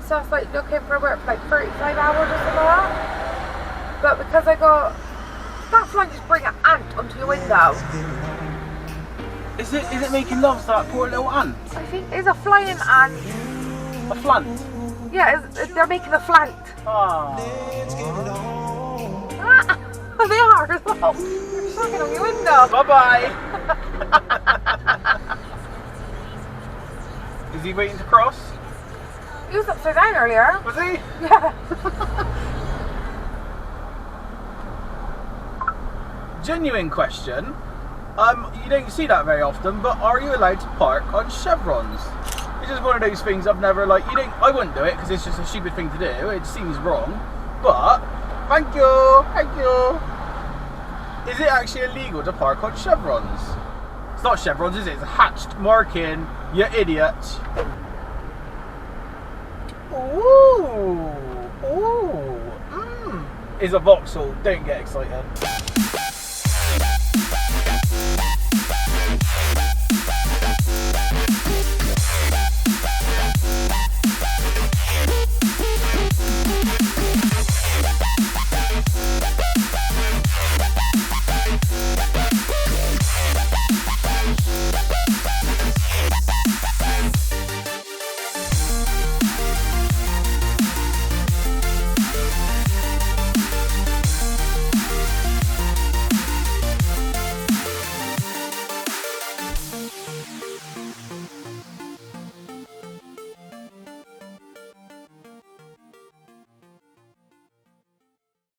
so I was like looking for work for like 35 hours or something like that. But because I got that flying, just bring an ant onto your window. Is it making love to that poor little ant? I think there's a flying ant. A flant? Yeah, they're making a flant. Ah. They are as well. They're sucking on your window. Bye bye. Is he waiting to cross? He was upside down earlier. Was he? Yeah. Genuine question. You don't see that very often, but are you allowed to park on chevrons? It's just one of those things I've never I wouldn't do it because it's just a stupid thing to do. It seems wrong, but thank you. Is it actually illegal to park on chevrons? It's not chevrons, is it? It's a hatched marking, you idiot. Ooh, is a Vauxhall. Don't get excited.